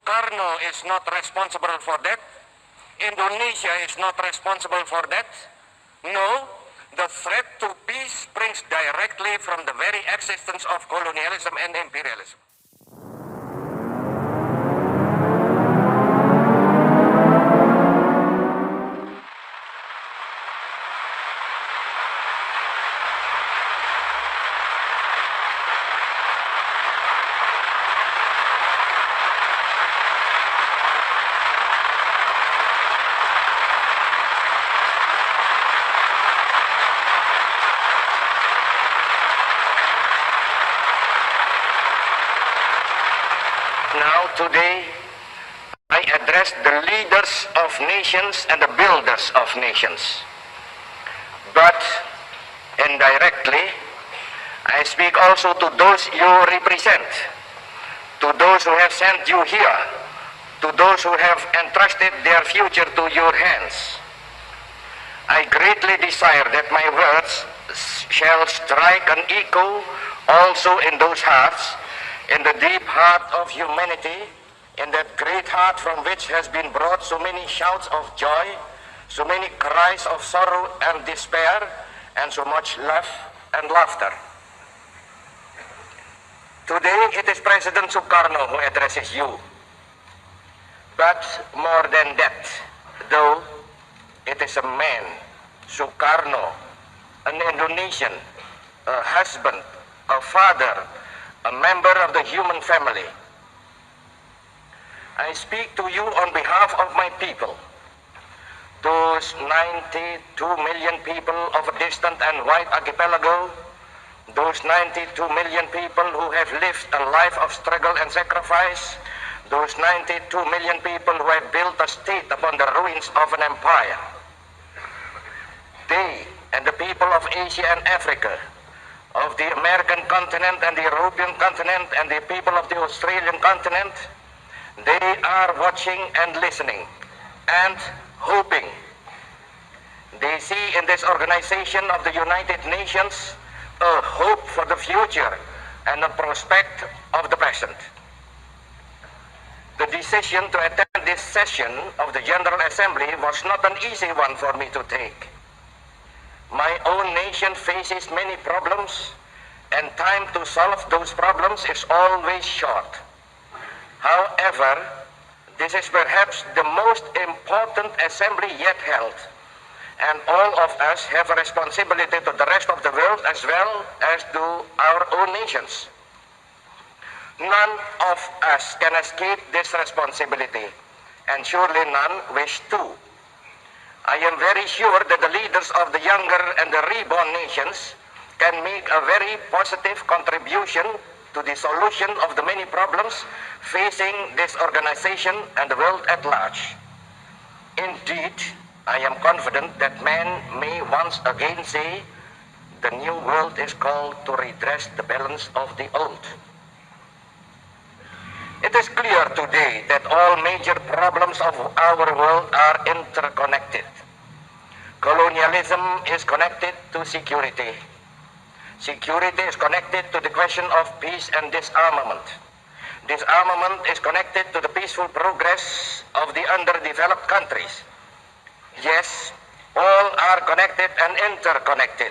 Soekarno is not responsible for that. Indonesia is not responsible for that. No, the threat to peace springs directly from the very existence of colonialism and imperialism. Now, today, I address the leaders of nations and the builders of nations. But, indirectly, I speak also to those you represent, to those who have sent you here, to those who have entrusted their future to your hands. I greatly desire that my words shall strike an echo also in those hearts, in the deep heart of humanity, in that great heart from which has been brought so many shouts of joy, so many cries of sorrow and despair, and so much love and laughter. Today it is President Soekarno who addresses you. But more than that, though, it is a man, Soekarno, an Indonesian, a husband, a father, a member of the human family. I speak to you on behalf of my people, those 92 million people of a distant and wide archipelago, those 92 million people who have lived a life of struggle and sacrifice, those 92 million people who have built a state upon the ruins of an empire. They and the people of Asia and Africa, of the American continent and the European continent and the people of the Australian continent, they are watching and listening and hoping. They see in this organization of the United Nations a hope for the future and a prospect of the present. The decision to attend this session of the General Assembly was not an easy one for me to take. My own nation faces many problems, and time to solve those problems is always short. However, this is perhaps the most important assembly yet held, and all of us have a responsibility to the rest of the world as well as to our own nations. None of us can escape this responsibility, and surely none wish to. I am very sure that the leaders of the younger and the reborn nations can make a very positive contribution to the solution of the many problems facing this organization and the world at large. Indeed, I am confident that man may once again say, the new world is called to redress the balance of the old. It is clear today that all major problems of our world are interconnected. Colonialism is connected to security. Security is connected to the question of peace and disarmament. Disarmament is connected to the peaceful progress of the underdeveloped countries. Yes, all are connected and interconnected.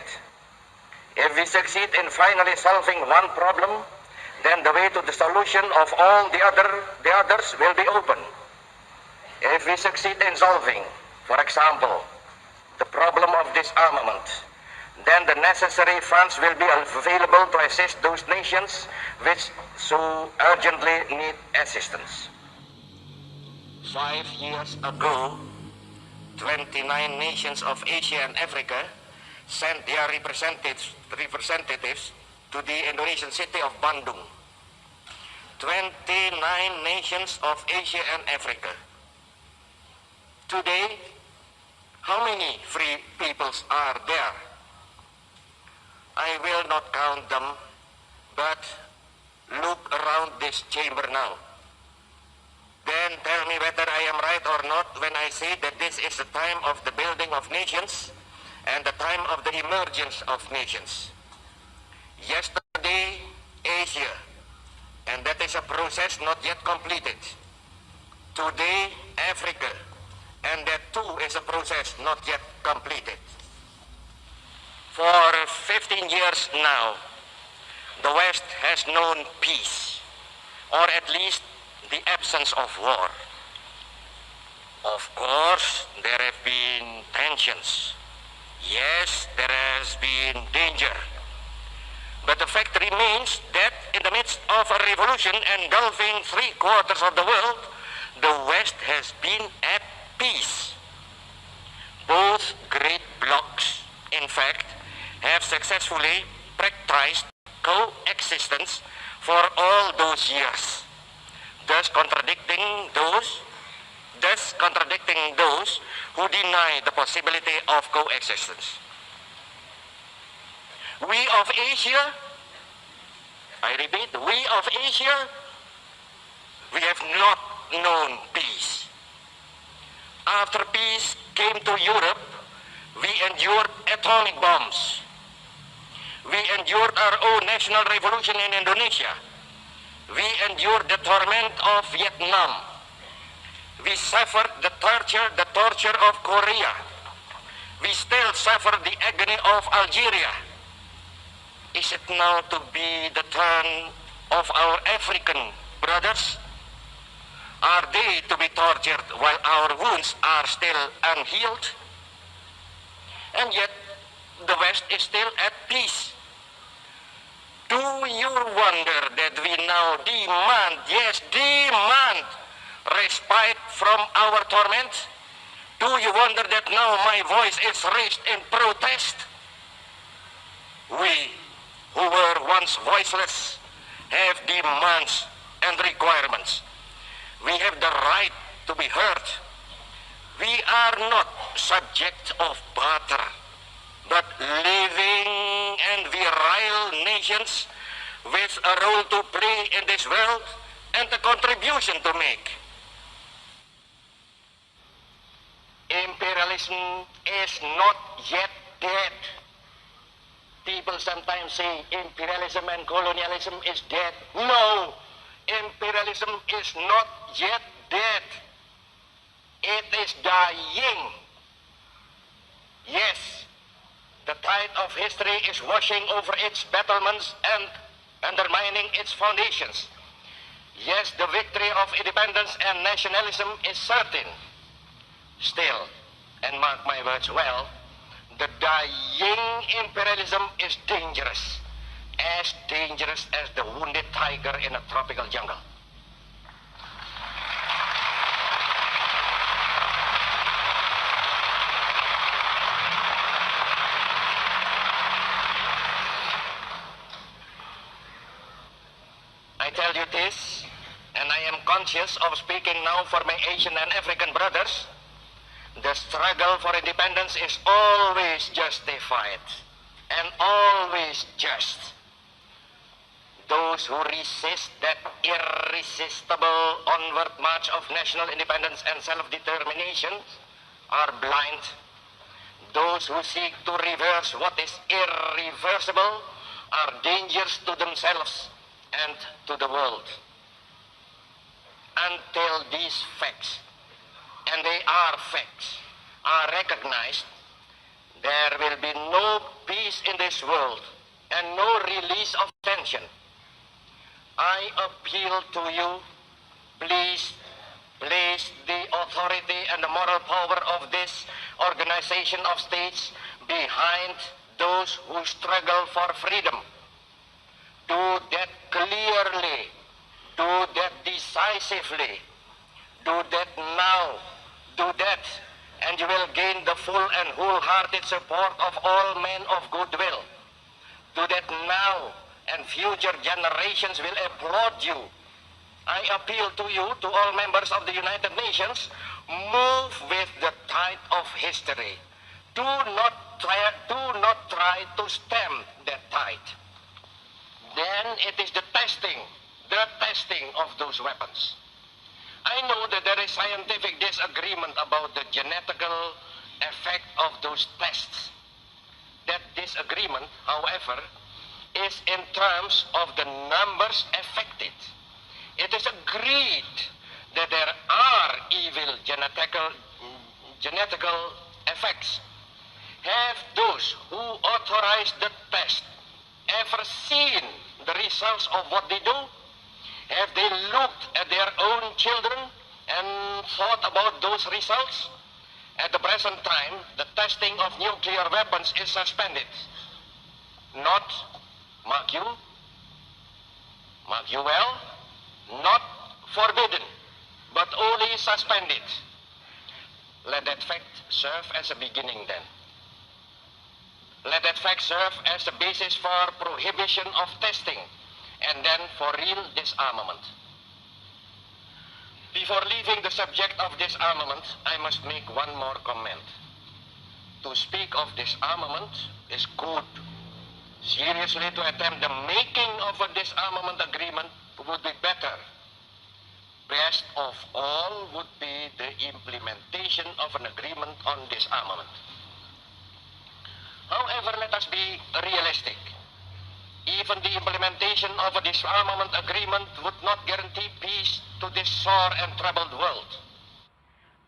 If we succeed in finally solving one problem, then the way to the solution of all the others will be open. If we succeed in solving, for example, the problem of disarmament, then the necessary funds will be available to assist those nations which so urgently need assistance. 5 years ago, 29 nations of Asia and Africa sent their representatives to the Indonesian city of Bandung. 29 nations of Asia and Africa. Today, how many free peoples are there? I will not count them, but look around this chamber now. Then tell me whether I am right or not when I say that this is the time of the building of nations and the time of the emergence of nations. Yesterday, Asia, and that is a process not yet completed. Today, Africa, and that too is a process not yet completed. For 15 years now, the West has known peace, or at least the absence of war. Of course, there have been tensions. Yes, there has been danger. But the fact remains that in the midst of a revolution engulfing 3/4 of the world, the West has been at peace. Both great blocs, in fact, have successfully practiced coexistence for all those years, thus contradicting those who deny the possibility of coexistence. We of Asia, I repeat, we of Asia, we have not known peace. After peace came to Europe, we endured atomic bombs. We endured our own national revolution in Indonesia. We endured the torment of Vietnam. We suffered the torture of Korea. We still suffer the agony of Algeria. Is it now to be the turn of our African brothers? Are they to be tortured while our wounds are still unhealed? And yet, the West is still at peace. Do you wonder that we now demand, yes, demand respite from our torment? Do you wonder that now my voice is raised in protest? We, who were once voiceless, have demands and requirements. We have the right to be heard. We are not subject of barter, but living and virile nations with a role to play in this world and a contribution to make. Imperialism is not yet dead. People sometimes say imperialism and colonialism is dead. No, imperialism is not yet dead. It is dying. Yes, the tide of history is washing over its battlements and undermining its foundations. Yes, the victory of independence and nationalism is certain. Still, and mark my words well, the dying imperialism is dangerous as the wounded tiger in a tropical jungle. I tell you this, and I am conscious of speaking now for my Asian and African brothers. The struggle for independence is always justified and always just. Those who resist that irresistible onward march of national independence and self-determination are blind. Those who seek to reverse what is irreversible are dangerous to themselves and to the world. Until these facts, and they are facts, are recognized, there will be no peace in this world and no release of tension. I appeal to you, please place the authority and the moral power of this organization of states behind those who struggle for freedom. Do that clearly, do that decisively, do that now, do that, and you will gain the full and wholehearted support of all men of goodwill. Do that now, and future generations will applaud you. I appeal to you, to all members of the United Nations, move with the tide of history. Do not try to stem that tide. Then it is the testing of those weapons. I know that there is scientific disagreement about the genetical effect of those tests. That disagreement, however, is in terms of the numbers affected. It is agreed that there are genetical effects. Have those who authorize the test ever seen the results of what they do? Have they looked at their own children and thought about those results? At the present time, the testing of nuclear weapons is suspended. Not, mark you well, not forbidden, but only suspended. Let that fact serve as a beginning then. Let that fact serve as the basis for prohibition of testing and then for real disarmament. Before leaving the subject of disarmament, I must make one more comment. To speak of disarmament is good. Seriously, to attempt the making of a disarmament agreement would be better. Best of all would be the implementation of an agreement on disarmament. However, let us be realistic. Even the implementation of a disarmament agreement would not guarantee peace to this sore and troubled world.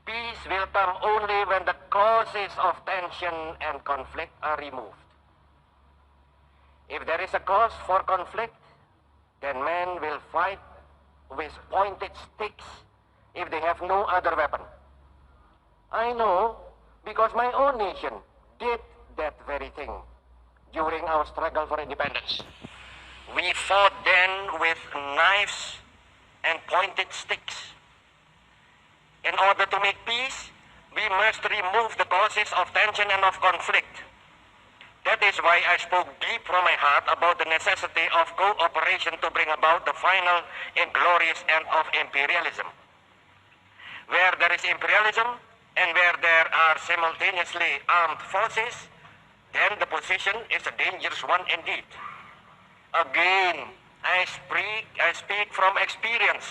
Peace will come only when the causes of tension and conflict are removed. If there is a cause for conflict, then men will fight with pointed sticks if they have no other weapon. I know because my own nation did that very thing during our struggle for independence. We fought then with knives and pointed sticks. In order to make peace, we must remove the causes of tension and of conflict. That is why I spoke deep from my heart about the necessity of cooperation to bring about the final inglorious end of imperialism. Where there is imperialism and where there are simultaneously armed forces, then the position is a dangerous one indeed. Again, I speak from experience.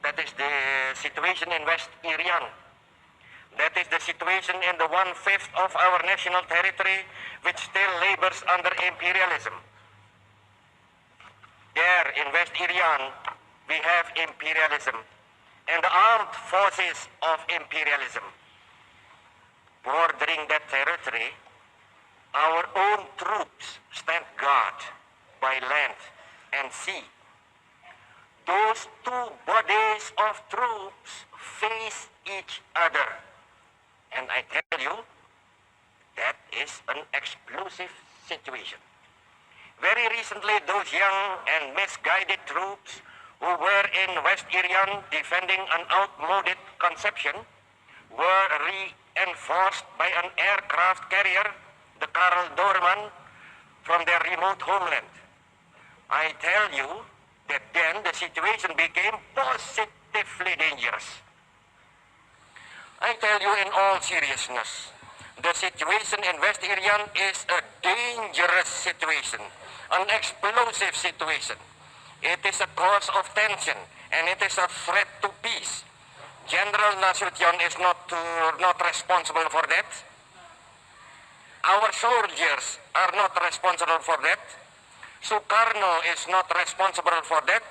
That is the situation in West Irian. That is the situation in the 1/5 of our national territory which still labors under imperialism. There in West Irian, we have imperialism and the armed forces of imperialism. Bordering that territory, our own troops stand guard by land and sea. Those two bodies of troops face each other. And I tell you, that is an explosive situation. Very recently, those young and misguided troops who were in West Irian defending an outmoded conception were reinforced by an aircraft carrier, the Karl Doorman, from their remote homeland. I tell you that then the situation became positively dangerous. I tell you in all seriousness, the situation in West Irian is a dangerous situation, an explosive situation. It is a cause of tension and it is a threat to peace. General Nasution is not responsible for that. Our soldiers are not responsible for that. Soekarno is not responsible for that.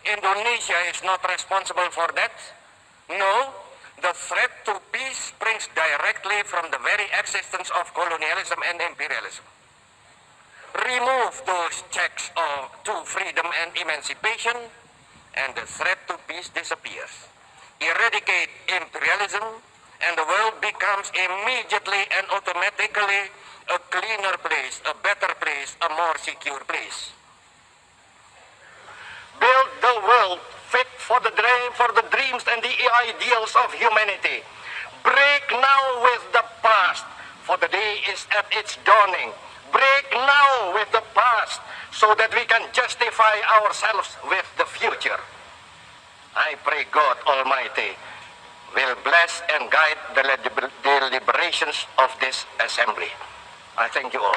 Indonesia is not responsible for that. No, the threat to peace springs directly from the very existence of colonialism and imperialism. Remove those checks to freedom and emancipation, and the threat to peace disappears. Eradicate imperialism, and the world becomes immediately and automatically a cleaner place, a better place, a more secure place. Build the world fit for the dreams and the ideals of humanity. Break now with the past, for the day is at its dawning. Break now with the past, so that we can justify ourselves with the future. I pray God Almighty will bless and guide the deliberations of this assembly. I thank you all.